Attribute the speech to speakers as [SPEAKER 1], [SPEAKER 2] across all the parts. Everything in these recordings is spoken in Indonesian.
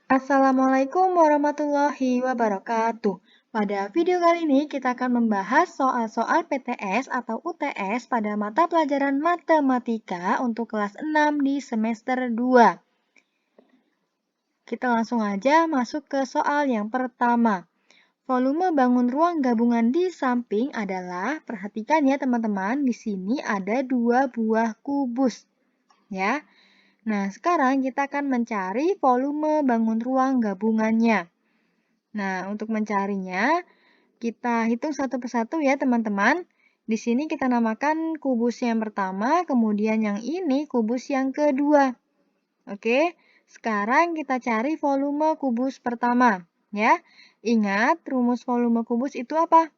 [SPEAKER 1] Assalamualaikum warahmatullahi wabarakatuh. Pada video kali ini kita akan membahas soal-soal PTS atau UTS pada mata pelajaran matematika untuk kelas 6 di semester 2. Kita langsung aja masuk ke soal yang pertama. Volume bangun ruang gabungan di samping adalah, perhatikan ya teman-teman, di sini ada 2 buah kubus. Ya. Nah, sekarang kita akan mencari volume bangun ruang gabungannya. Nah, untuk mencarinya, kita hitung satu persatu ya teman-teman. Di sini kita namakan kubus yang pertama, kemudian yang ini kubus yang kedua. Oke, sekarang kita cari volume kubus pertama. Ya, ingat rumus volume kubus itu apa?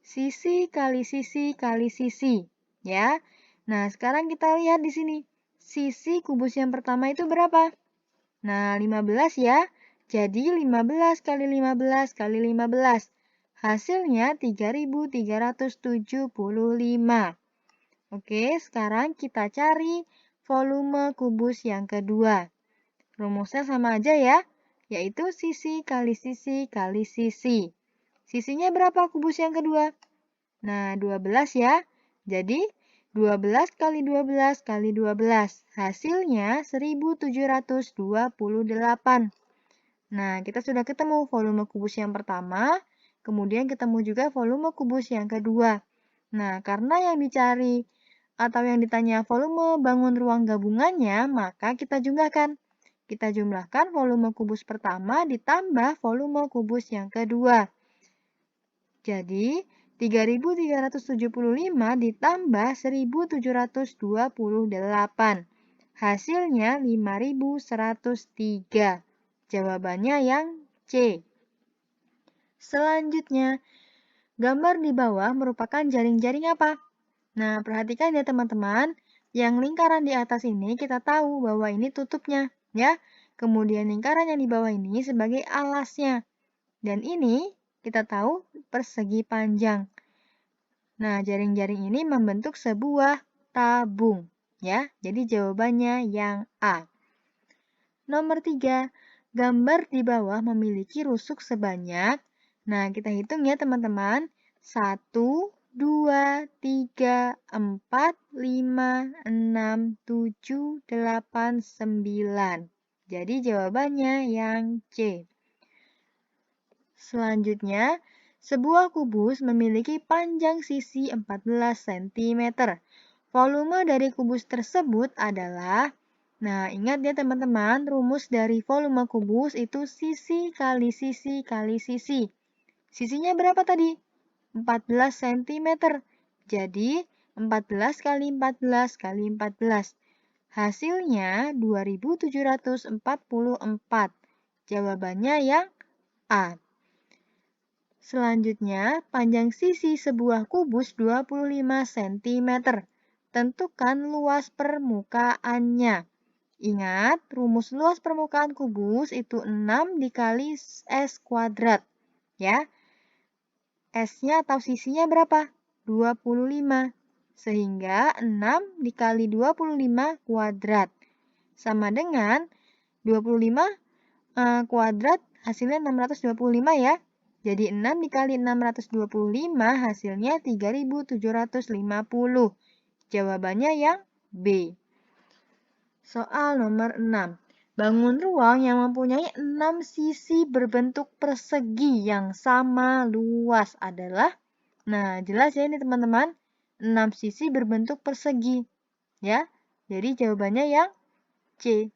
[SPEAKER 1] Sisi kali sisi kali sisi. Ya, nah sekarang kita lihat di sini. Sisi kubus yang pertama itu berapa? Nah, 15 ya. Jadi 15 kali 15 kali 15. Hasilnya 3.375. Oke, sekarang kita cari volume kubus yang kedua. Rumusnya sama aja ya, yaitu sisi kali sisi kali sisi. Sisinya berapa kubus yang kedua? Nah, 12 ya. Jadi 12 kali 12 kali 12. Hasilnya 1728. Nah, kita sudah ketemu volume kubus yang pertama, kemudian ketemu juga volume kubus yang kedua. Nah, karena yang dicari atau yang ditanya volume bangun ruang gabungannya, maka kita jumlahkan. Kita jumlahkan volume kubus pertama ditambah volume kubus yang kedua. Jadi, 3.375 ditambah 1.728. Hasilnya 5.103. Jawabannya yang C. Selanjutnya, gambar di bawah merupakan jaring-jaring apa? Nah, perhatikan ya teman-teman. Yang lingkaran di atas ini kita tahu bahwa ini tutupnya, ya. Kemudian lingkaran yang di bawah ini sebagai alasnya. Dan ini kita tahu persegi panjang. Nah, jaring-jaring ini membentuk sebuah tabung, ya. Jadi jawabannya yang A. Nomor 3, gambar di bawah memiliki rusuk sebanyak. Nah, kita hitung ya teman-teman. 1, 2, 3, 4, 5, 6, 7, 8, 9. Jadi jawabannya yang C. Selanjutnya, sebuah kubus memiliki panjang sisi 14 cm. Volume dari kubus tersebut adalah, nah ingat ya teman-teman, rumus dari volume kubus itu sisi kali sisi kali sisi. Sisinya berapa tadi? 14 cm. Jadi, 14 kali 14 kali 14. Hasilnya 2744. Jawabannya yang A. Selanjutnya, panjang sisi sebuah kubus 25 cm. Tentukan luas permukaannya. Ingat, rumus luas permukaan kubus itu 6 dikali S kuadrat. Ya. S-nya atau sisinya berapa? 25. Sehingga 6 dikali 25 kuadrat. Sama dengan 25 kuadrat hasilnya 625 ya. Jadi 6 dikali 625 hasilnya 3.750. Jawabannya yang B. Soal nomor 6. Bangun ruang yang mempunyai 6 sisi berbentuk persegi yang sama luas adalah, nah jelas ya ini teman-teman, 6 sisi berbentuk persegi. Ya, jadi jawabannya yang C.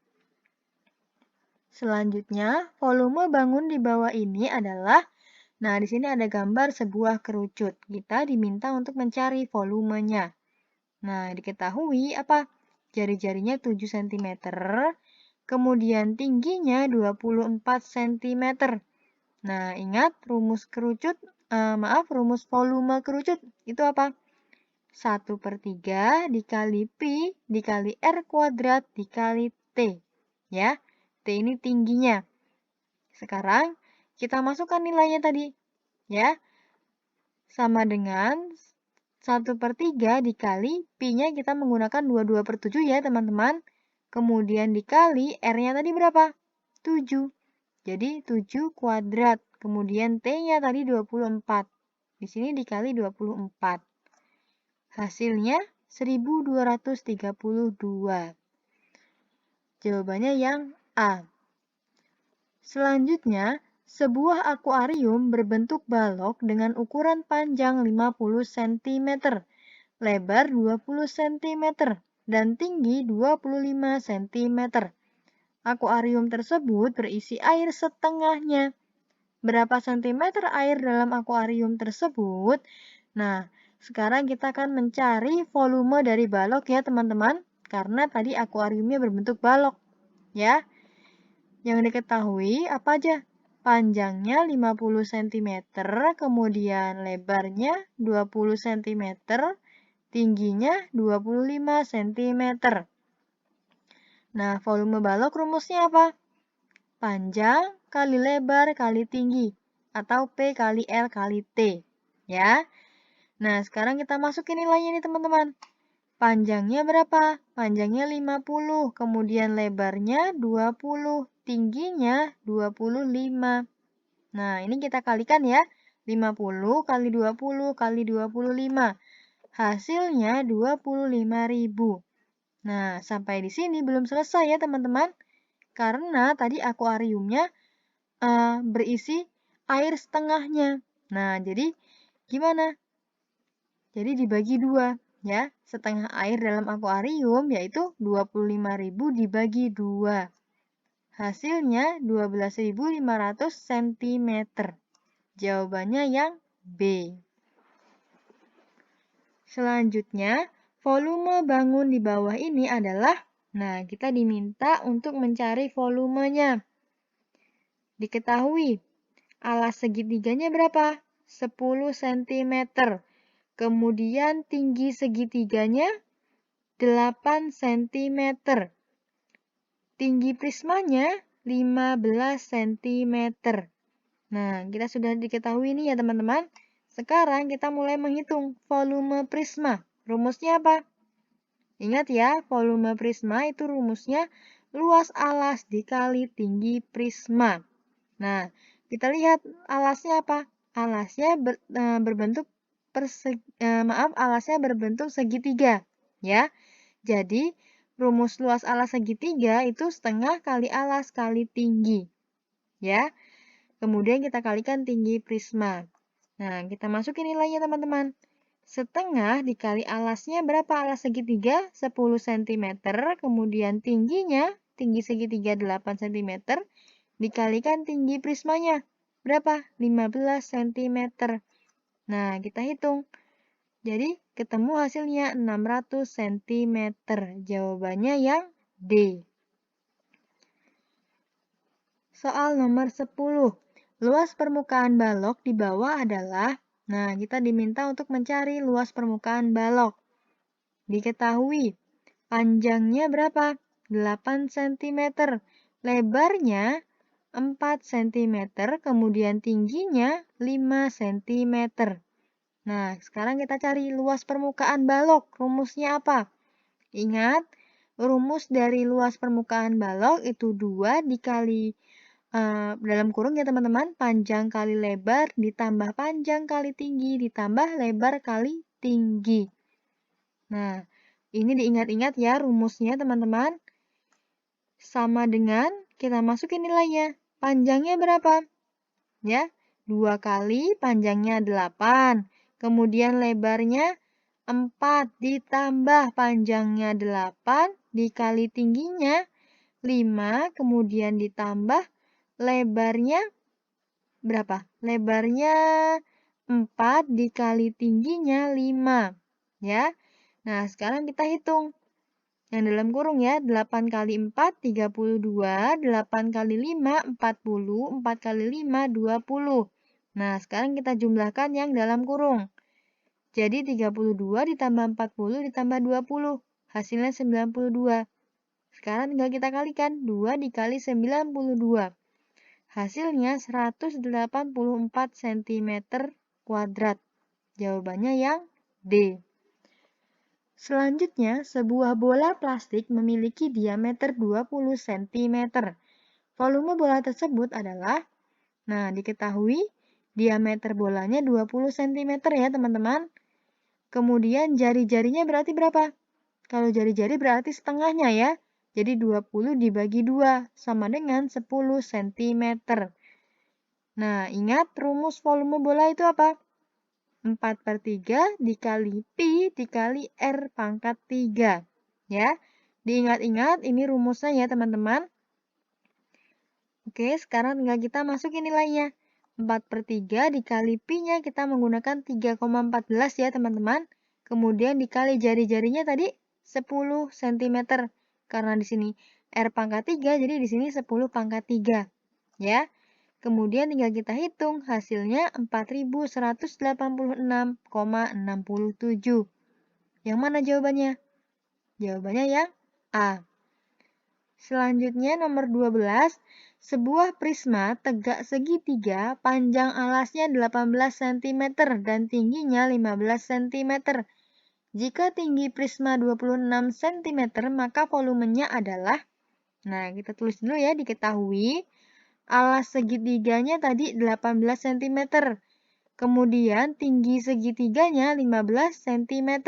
[SPEAKER 1] Selanjutnya, volume bangun di bawah ini adalah, nah di sini ada gambar sebuah kerucut. Kita diminta untuk mencari volumenya. Nah, diketahui apa? Jari-jarinya 7 cm, kemudian tingginya 24 cm. Nah, ingat rumus kerucut, rumus volume kerucut itu apa? 1/3 dikali pi dikali R kuadrat dikali T. Ya, T ini tingginya. Sekarang, kita masukkan nilainya tadi. Ya, sama dengan 1/3 dikali pi-nya kita menggunakan 22/7 ya teman-teman. Kemudian dikali R-nya tadi berapa? 7. Jadi 7 kuadrat. Kemudian T-nya tadi 24. Di sini dikali 24. Hasilnya 1232. Jawabannya yang A. Selanjutnya, sebuah akuarium berbentuk balok dengan ukuran panjang 50 cm, lebar 20 cm, dan tinggi 25 cm. Akuarium tersebut berisi air setengahnya. Berapa sentimeter air dalam akuarium tersebut? Nah, sekarang kita akan mencari volume dari balok ya teman-teman, karena tadi akuariumnya berbentuk balok, ya. Yang diketahui apa aja? Panjangnya 50 cm, kemudian lebarnya 20 cm, tingginya 25 cm. Nah, volume balok rumusnya apa? Panjang kali lebar kali tinggi, atau P kali L kali T. Ya. Nah, sekarang kita masukin nilainya nih teman-teman. Panjangnya berapa? Panjangnya 50, kemudian lebarnya 20, tingginya 25. Nah, ini kita kalikan ya. 50 kali 20 kali 25. Hasilnya 25.000. Nah, sampai di sini belum selesai ya teman-teman. Karena tadi akuariumnya berisi air setengahnya. Nah, jadi gimana? Jadi dibagi 2. Ya, setengah air dalam akuarium yaitu 25.000 dibagi 2. Hasilnya 12.500 cm. Jawabannya yang B. Selanjutnya, volume bangun di bawah ini adalah, nah kita diminta untuk mencari volumenya. Diketahui, alas segitiganya berapa? 10 cm. Kemudian tinggi segitiganya 8 cm. Tinggi prismanya 15 cm. Nah, kita sudah diketahui ini ya teman-teman. Sekarang kita mulai menghitung volume prisma. Rumusnya apa? Ingat ya, volume prisma itu rumusnya luas alas dikali tinggi prisma. Nah, kita lihat alasnya apa? Alasnya berbentuk alasnya berbentuk segitiga, ya. Jadi, rumus luas alas segitiga itu setengah kali alas kali tinggi, ya. Kemudian kita kalikan tinggi prisma. Nah, kita masukin nilainya teman-teman. Setengah dikali alasnya berapa alas segitiga? 10 cm, kemudian tingginya, tinggi segitiga 8 cm, dikalikan tinggi prismanya. Berapa? 15 cm. Nah, kita hitung. Jadi, ketemu hasilnya 600 cm. Jawabannya yang D. Soal nomor 10. Luas permukaan balok di bawah adalah, nah kita diminta untuk mencari luas permukaan balok. Diketahui, panjangnya berapa? 8 cm. Lebarnya 4 cm, kemudian tingginya 5 cm. Nah, sekarang kita cari luas permukaan balok. Rumusnya apa? Ingat, rumus dari luas permukaan balok itu 2 dikali, dalam kurung ya teman-teman, panjang kali lebar ditambah panjang kali tinggi ditambah lebar kali tinggi. Nah, ini diingat-ingat ya rumusnya teman-teman. Sama dengan kita masukin nilainya. Panjangnya berapa? Ya, 2 kali panjangnya 8. Kemudian lebarnya 4 ditambah panjangnya 8 dikali tingginya 5. Kemudian ditambah lebarnya berapa? Lebarnya 4 dikali tingginya 5. Ya. Nah, sekarang kita hitung. Yang dalam kurung ya, 8 kali 4, 32, 8 kali 5, 40, 4 kali 5, 20. Nah, sekarang kita jumlahkan yang dalam kurung. Jadi 32 ditambah 40 ditambah 20, hasilnya 92. Sekarang tinggal kita kalikan, 2 dikali 92. Hasilnya 184 cm kuadrat. Jawabannya yang D. Selanjutnya, sebuah bola plastik memiliki diameter 20 cm. Volume bola tersebut adalah, nah diketahui diameter bolanya 20 cm ya teman-teman. Kemudian jari-jarinya berarti berapa? Kalau jari-jari berarti setengahnya ya. Jadi 20 dibagi 2 sama dengan 10 cm. Nah, ingat rumus volume bola itu apa? 4/3 dikali pi dikali R pangkat 3. Ya, diingat-ingat ini rumusnya ya teman-teman. Oke, sekarang tinggal kita masukin nilainya. 4/3 dikali pi-nya kita menggunakan 3,14 ya teman-teman. Kemudian dikali jari-jarinya tadi 10 cm. Karena di sini R pangkat 3, jadi di sini 10 pangkat 3. Ya. Kemudian tinggal kita hitung hasilnya 4186,67. Yang mana jawabannya? Jawabannya yang A. Selanjutnya nomor 12, sebuah prisma tegak segitiga panjang alasnya 18 cm dan tingginya 15 cm. Jika tinggi prisma 26 cm, maka volumenya adalah, nah kita tulis dulu ya, diketahui alas segitiganya tadi 18 cm. Kemudian tinggi segitiganya 15 cm.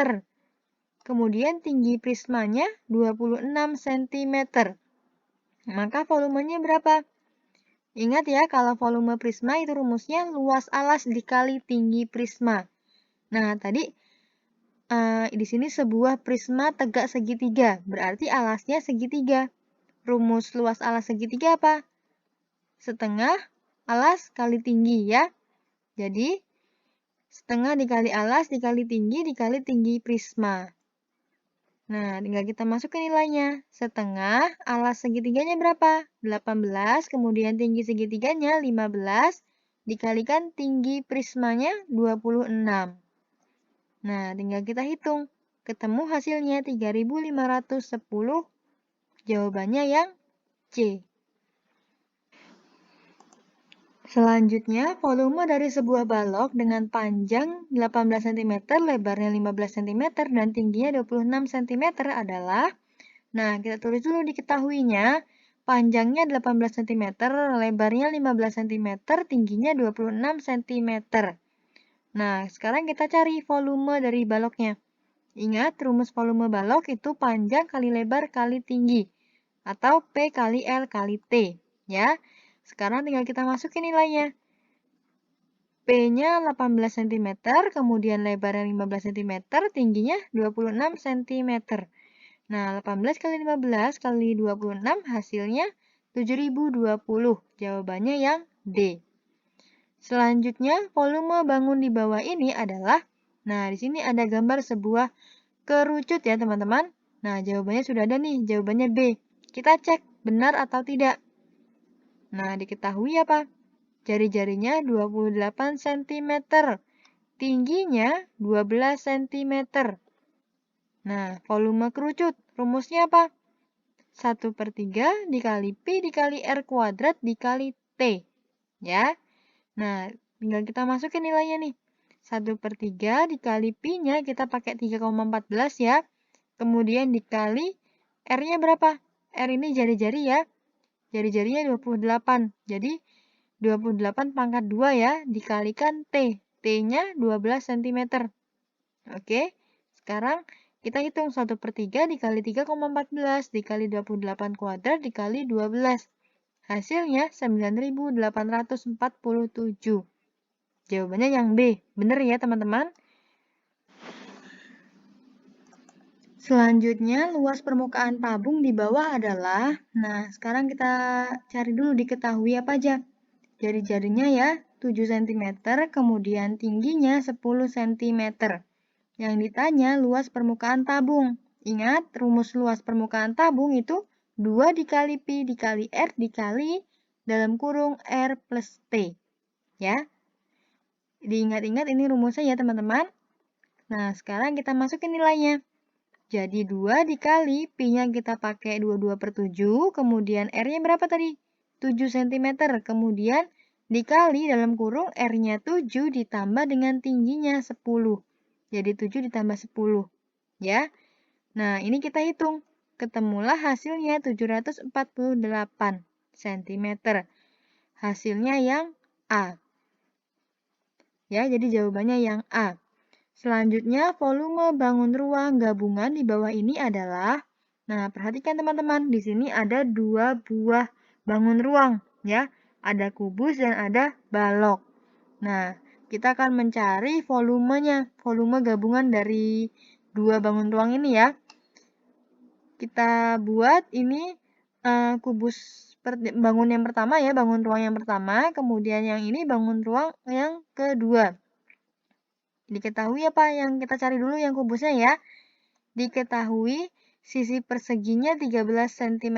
[SPEAKER 1] Kemudian tinggi prismanya 26 cm. Maka volumenya berapa? Ingat ya, kalau volume prisma itu rumusnya luas alas dikali tinggi prisma. Nah, tadi di sini sebuah prisma tegak segitiga, berarti alasnya segitiga. Rumus luas alas segitiga apa? Setengah alas kali tinggi ya. Jadi, setengah dikali alas dikali tinggi prisma. Nah, tinggal kita masukin nilainya. Setengah alas segitiganya berapa? 18, kemudian tinggi segitiganya 15, dikalikan tinggi prismanya 26. Nah, tinggal kita hitung. Ketemu hasilnya 3510. Jawabannya yang C. Selanjutnya, volume dari sebuah balok dengan panjang 18 cm, lebarnya 15 cm, dan tingginya 26 cm adalah, nah kita tulis dulu diketahuinya, panjangnya 18 cm, lebarnya 15 cm, tingginya 26 cm. Nah, sekarang kita cari volume dari baloknya. Ingat, rumus volume balok itu panjang kali lebar kali tinggi, atau P kali L kali T, ya. Sekarang tinggal kita masukin nilainya. P-nya 18 cm, kemudian lebarnya 15 cm, tingginya 26 cm. Nah, 18 kali 15 kali 26 hasilnya 7020. Jawabannya yang D. Selanjutnya, volume bangun di bawah ini adalah, nah di sini ada gambar sebuah kerucut ya teman-teman. Nah, jawabannya sudah ada nih, jawabannya B. Kita cek benar atau tidak. Nah, diketahui apa? Jari-jarinya 28 cm. Tingginya 12 cm. Nah, volume kerucut. Rumusnya apa? 1/3 dikali Pi dikali R kuadrat dikali T. Ya. Nah, tinggal kita masukin nilainya nih. 1/3 dikali Pi-nya kita pakai 3,14 ya. Kemudian dikali R-nya berapa? R ini jari-jari ya. Jari-jarinya 28. Jadi 28 pangkat 2 ya, dikalikan T. T-nya 12 cm. Oke, sekarang kita hitung 1/3 dikali 3,14 dikali 28 kuadrat dikali 12. Hasilnya 9.847. Jawabannya yang B. Benar ya teman-teman? Selanjutnya, luas permukaan tabung di bawah adalah, nah sekarang kita cari dulu diketahui apa aja. Jari-jarinya ya 7 cm, kemudian tingginya 10 cm. Yang ditanya luas permukaan tabung. Ingat, rumus luas permukaan tabung itu 2 dikali Pi dikali R dikali dalam kurung R plus T. Ya. Diingat-ingat ini rumusnya ya teman-teman. Nah, sekarang kita masukin nilainya. Jadi 2 dikali Pi-nya kita pakai 22/7, kemudian R-nya berapa tadi? 7 cm, kemudian dikali dalam kurung R-nya 7 ditambah dengan tingginya 10. Jadi 7 ditambah 10. Ya. Nah, ini kita hitung. Ketemulah hasilnya 748. cm. Hasilnya yang A. Ya, jadi jawabannya yang A. Selanjutnya, volume bangun ruang gabungan di bawah ini adalah, nah perhatikan teman-teman, di sini ada dua buah bangun ruang, ya. Ada kubus dan ada balok. Nah, kita akan mencari volumenya, volume gabungan dari dua bangun ruang ini ya. Kita buat ini kubus bangun yang pertama ya, bangun ruang yang pertama, kemudian yang ini bangun ruang yang kedua. Diketahui apa yang kita cari dulu yang kubusnya ya. Diketahui sisi perseginya 13 cm.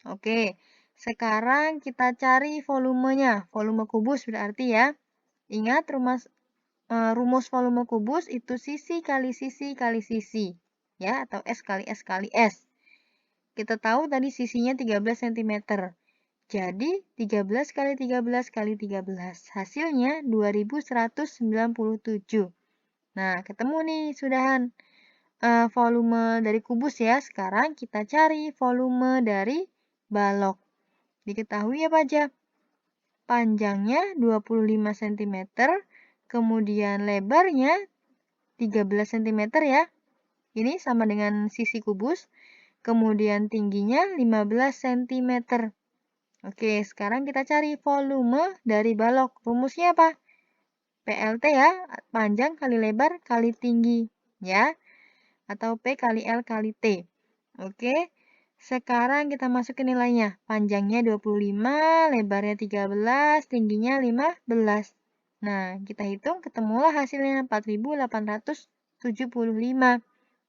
[SPEAKER 1] Oke, sekarang kita cari volumenya. Volume kubus berarti ya. Ingat rumus volume kubus itu sisi kali sisi kali sisi. Ya, atau S kali S kali S. Kita tahu tadi sisinya 13 cm. Jadi, 13 kali 13 kali 13. Hasilnya 2197. Nah, ketemu nih sudahan volume dari kubus ya. Sekarang kita cari volume dari balok. Diketahui apa aja? Panjangnya 25 cm, kemudian lebarnya 13 cm ya. Ini sama dengan sisi kubus. Kemudian tingginya 15 cm. Oke, sekarang kita cari volume dari balok. Rumusnya apa? PLT ya, panjang kali lebar kali tinggi ya. Atau P kali L kali T. Oke, sekarang kita masukin nilainya. Panjangnya 25, lebarnya 13, tingginya 15. Nah, kita hitung ketemulah hasilnya 4875.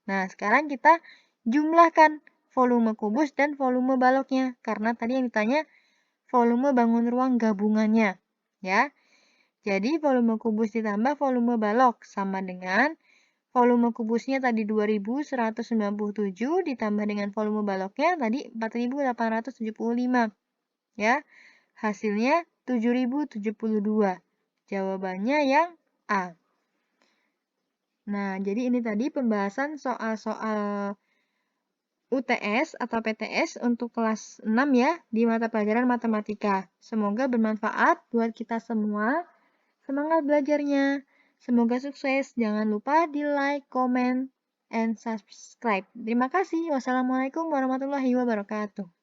[SPEAKER 1] Nah, sekarang kita jumlahkan volume kubus dan volume baloknya. Karena tadi yang ditanya volume bangun ruang gabungannya. Ya, jadi volume kubus ditambah volume balok sama dengan volume kubusnya tadi 2197 ditambah dengan volume baloknya tadi 4875. Ya, hasilnya 7072. Jawabannya yang A. Nah, jadi ini tadi pembahasan soal-soal UTS atau PTS untuk kelas 6 ya, di mata pelajaran matematika. Semoga bermanfaat buat kita semua. Semangat belajarnya. Semoga sukses. Jangan lupa di like, comment, and subscribe. Terima kasih. Wassalamualaikum warahmatullahi wabarakatuh.